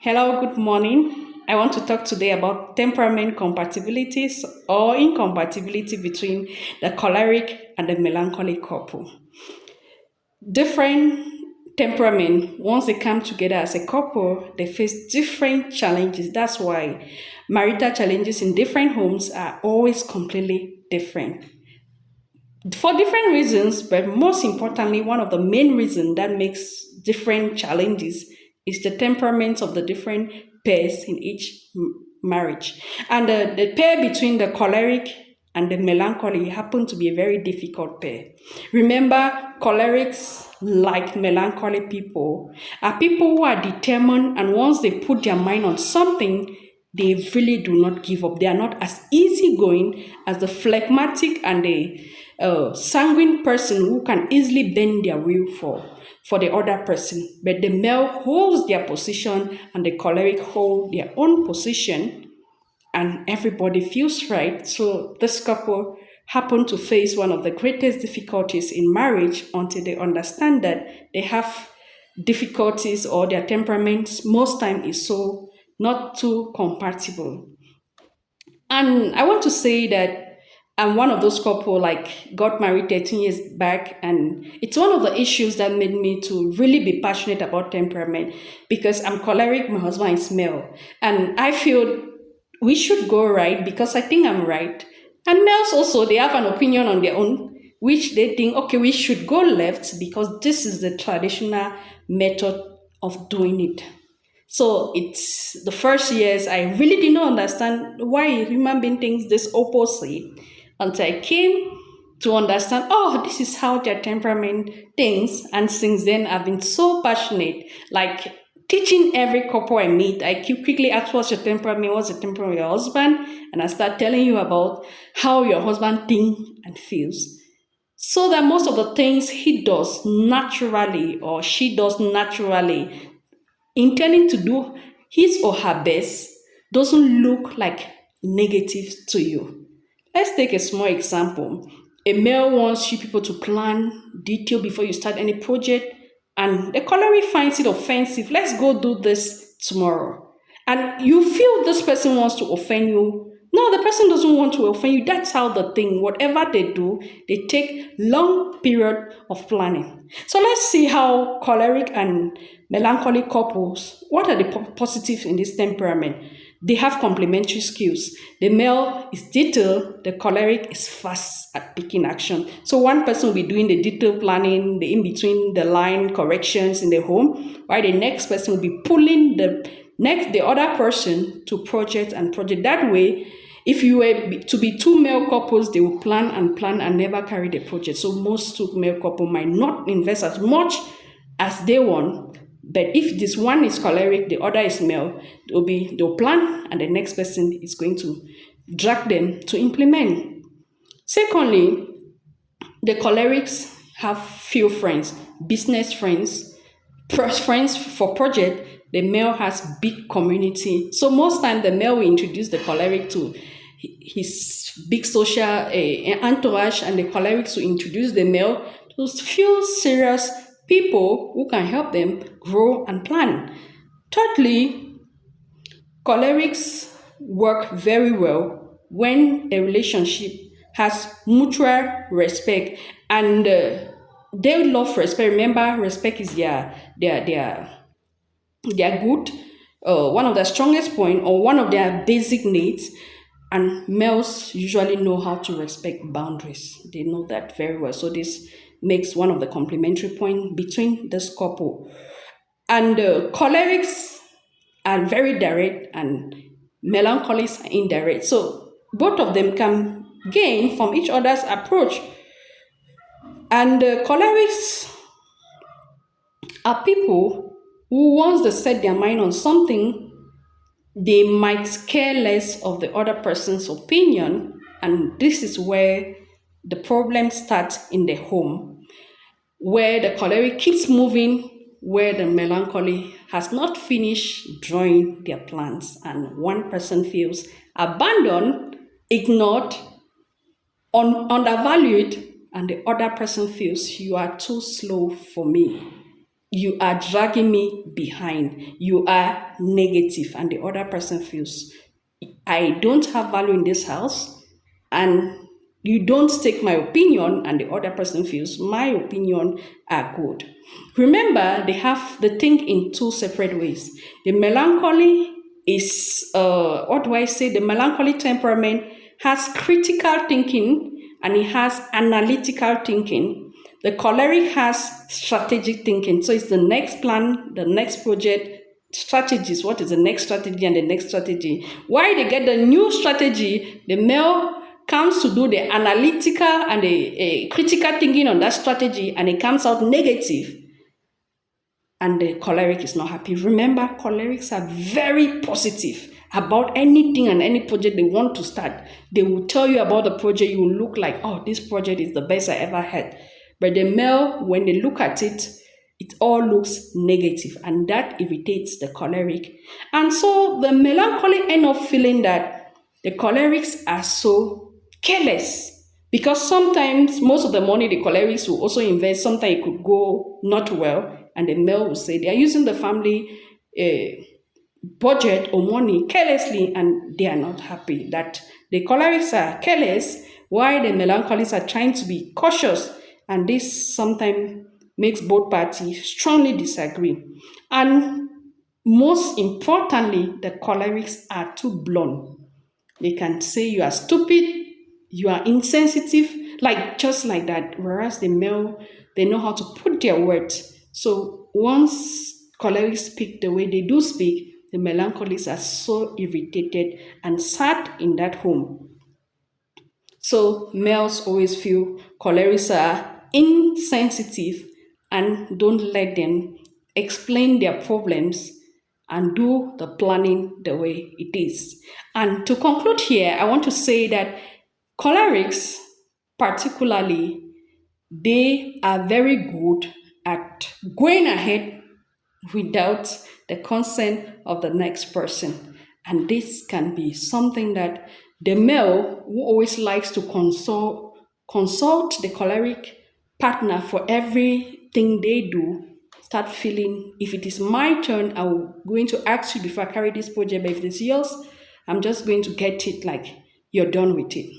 Hello, good morning. I want to talk today about temperament compatibilities or incompatibility between the choleric and the melancholic couple. Different temperament, once they come together as a couple, they face different challenges. That's why marital challenges in different homes are always completely different for different reasons, but most importantly, one of the main reasons that makes different challenges is the temperaments of the different pairs in each marriage. And the pair between the choleric and the melancholy happen to be a very difficult pair. Remember, cholerics, like melancholy people, are people who are determined, and once they put their mind on something, they really do not give up. They are not as easygoing as the phlegmatic and the sanguine person who can easily bend their will for the other person. But the male holds their position and the choleric hold their own position, and everybody feels right. So this couple happen to face one of the greatest difficulties in marriage until they understand that they have difficulties or their temperaments most time is so not too compatible. And I want to say that I'm one of those couple like got married 13 years back, and it's one of the issues that made me to really be passionate about temperament because I'm choleric, my husband is male, and I feel we should go right because I think I'm right. And males also they have an opinion on their own, which they think okay we should go left because this is the traditional method of doing it. So it's the first years I really did not understand why human being thinks this opposite until I came to understand, oh, this is how their temperament thinks. And since then, I've been so passionate, like teaching every couple I meet. I keep quickly ask, what's your temperament? What's the temperament of your husband? And I start telling you about how your husband thinks and feels. So that most of the things he does naturally or she does naturally intending to do his or her best doesn't look like negative to you. Let's take a small example. A male wants you people to plan detail before you start any project, and the choleric finds it offensive. Let's go do this tomorrow. And you feel this person wants to offend you. No, the person doesn't want to offend you. That's how the thing, whatever they do, they take long period of planning. So let's see how choleric and melancholic couples, what are the positives in this temperament? They have complementary skills. The male is detailed, the choleric is fast at picking action. So one person will be doing the detailed planning, the in between the line corrections in the home, while the next person will be pulling the other person to project and project. That way, if you were to be two male couples, they will plan and never carry the project. So most two male couple might not invest as much as they want. But if this one is choleric, the other is male, they'll plan and the next person is going to drag them to implement. Secondly, the cholerics have few friends, business friends, friends for project. The male has big community. So most time the male will introduce the choleric to his big social entourage, and the cholerics will introduce the male to few serious people who can help them grow and plan. Thirdly, cholerics work very well when a relationship has mutual respect, and they love respect. Remember, respect is their good, one of their strongest point or one of their basic needs. And males usually know how to respect boundaries. They know that very well. So this makes one of the complementary point between this couple. And cholerics are very direct and melancholics are indirect. So both of them can gain from each other's approach. And cholerics are people who, once they set their mind on something, they might care less of the other person's opinion. And this is where the problem starts in the home, where the choleric keeps moving, where the melancholy has not finished drawing their plans, and one person feels abandoned, ignored, undervalued, and the other person feels you are too slow for me. you are dragging me behind. You are negative, and the other person feels, I don't have value in this house, and you don't take my opinion, and the other person feels my opinion are good. Remember, they think in two separate ways. The melancholy is what do I say? The melancholy temperament has critical thinking and it has analytical thinking. The choleric has strategic thinking. So it's the next plan, the next project, strategies. What is the next strategy and the next strategy? Why they get the new strategy, the male comes to do the analytical and the critical thinking on that strategy, and it comes out negative, and the choleric is not happy. Remember, cholerics are very positive about anything and any project they want to start. They will tell you about the project. You will look like, oh, this project is the best I ever had. But the male, when they look at it, it all looks negative, and that irritates the choleric. And so the melancholy end up feeling that the cholerics are so careless, because sometimes most of the money the cholerics will also invest, sometimes it could go not well, and the male will say they are using the family budget or money carelessly, and they are not happy that the cholerics are careless while the melancholics are trying to be cautious, and this sometimes makes both parties strongly disagree. And most importantly, the cholerics are too blunt. They can say you are stupid, you are insensitive, like just like that. Whereas the male, they know how to put their words. So once cholerics speak the way they do speak, the melancholics are so irritated and sad in that home. So males always feel cholerics are insensitive and don't let them explain their problems and do the planning the way it is. And to conclude here, I want to say that cholerics, particularly, they are very good at going ahead without the consent of the next person. And this can be something that the male who always likes to consult the choleric partner for everything they do start feeling, if it is my turn, I'm going to ask you before I carry this project, but if it's yours, I'm just going to get it like you're done with it.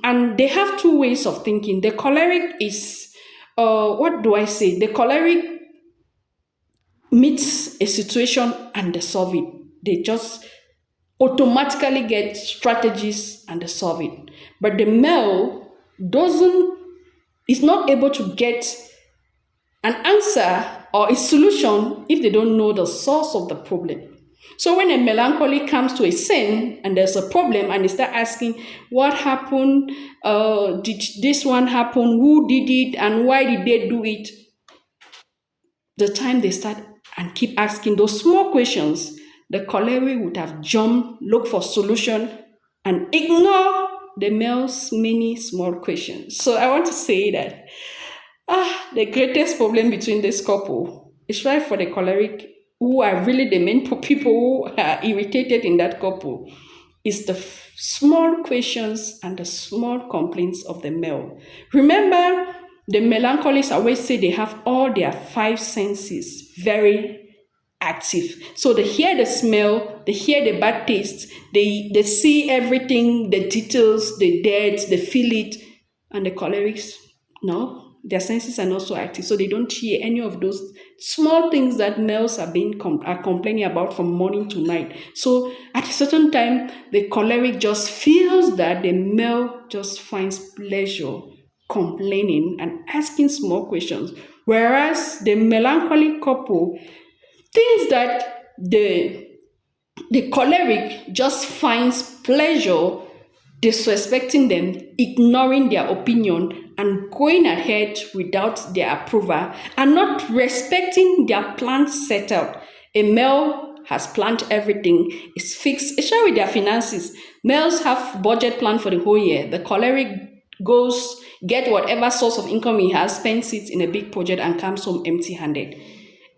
And they have two ways of thinking. The choleric is, what do I say? The choleric meets a situation and they solve it. They just automatically get strategies and they solve it. But the male doesn't is not able to get an answer or a solution if they don't know the source of the problem. So when a melancholy comes to a scene and there's a problem and they start asking what happened, did this one happen, who did it, and why did they do it, the time they start and keep asking those small questions, the choleric would have jumped, look for solution, and ignore the male's many small questions. So I want to say that the greatest problem between this couple is right for the choleric, who are really the main people who are irritated in that couple, is the small questions and the small complaints of the male. Remember, the melancholics always say they have all their five senses very active. So they hear the smell, they hear the bad taste, they see everything, the details, the dirt, they feel it, and the cholerics, no, their senses are not so active, so they don't hear any of those small things that males are complaining about from morning to night. So at a certain time, the choleric just feels that the male just finds pleasure complaining and asking small questions, whereas the melancholic couple thinks that the choleric just finds pleasure disrespecting them, ignoring their opinion, and going ahead without their approval, and not respecting their planned setup. A male has planned everything, is fixed, especially with their finances. Males have budget plan for the whole year. The choleric goes, get whatever source of income he has, spends it in a big project, and comes home empty-handed.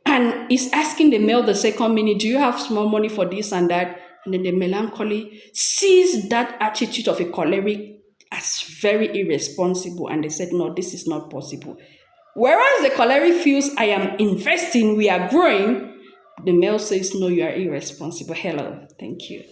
And is asking the male the second minute, do you have small money for this and that? And then the melancholy sees that attitude of a choleric as very irresponsible, and they said, no, this is not possible. Whereas the choleric feels I am investing, we are growing, the male says, no, you are irresponsible. Hello. Thank you.